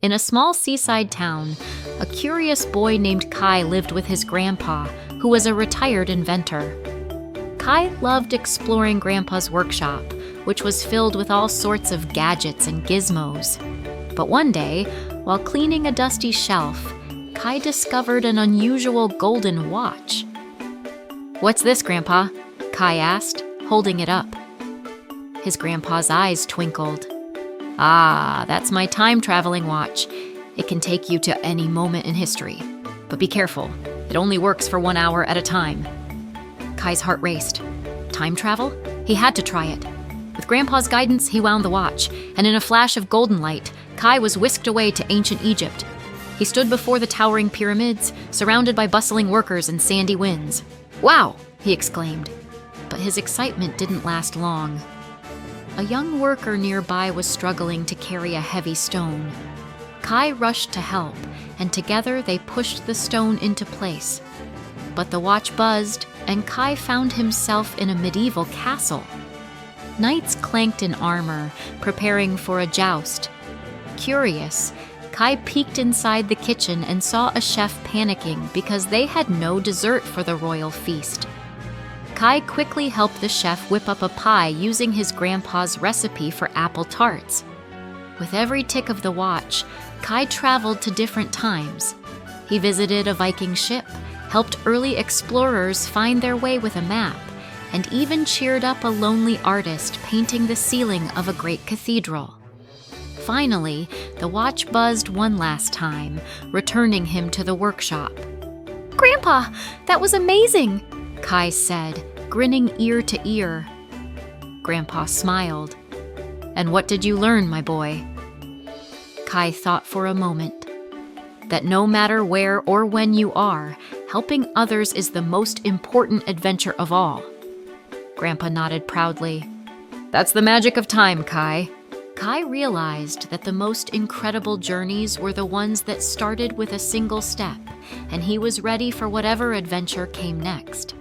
In a small seaside town, a curious boy named Kai lived with his grandpa, who was a retired inventor. Kai loved exploring Grandpa's workshop, which was filled with all sorts of gadgets and gizmos. But one day, while cleaning a dusty shelf, Kai discovered an unusual golden watch. "What's this, Grandpa?" Kai asked, holding it up. His grandpa's eyes twinkled. "Ah, that's my time-traveling watch. It can take you to any moment in history. But be careful, it only works for 1 hour at a time." Kai's heart raced. Time travel? He had to try it. With Grandpa's guidance, he wound the watch, and in a flash of golden light, Kai was whisked away to ancient Egypt. He stood before the towering pyramids, surrounded by bustling workers and sandy winds. "Wow!" he exclaimed. But his excitement didn't last long. A young worker nearby was struggling to carry a heavy stone. Kai rushed to help, and together they pushed the stone into place. But the watch buzzed, and Kai found himself in a medieval castle. Knights clanked in armor, preparing for a joust. Curious, Kai peeked inside the kitchen and saw a chef panicking because they had no dessert for the royal feast. Kai quickly helped the chef whip up a pie using his grandpa's recipe for apple tarts. With every tick of the watch, Kai traveled to different times. He visited a Viking ship, helped early explorers find their way with a map, and even cheered up a lonely artist painting the ceiling of a great cathedral. Finally, the watch buzzed one last time, returning him to the workshop. "Grandpa, that was amazing!" Kai said, grinning ear to ear. Grandpa smiled. "And what did you learn, my boy?" Kai thought for a moment. That no matter where or when you are, helping others is the most important adventure of all. Grandpa nodded proudly. "That's the magic of time, Kai." Kai realized that the most incredible journeys were the ones that started with a single step, and he was ready for whatever adventure came next.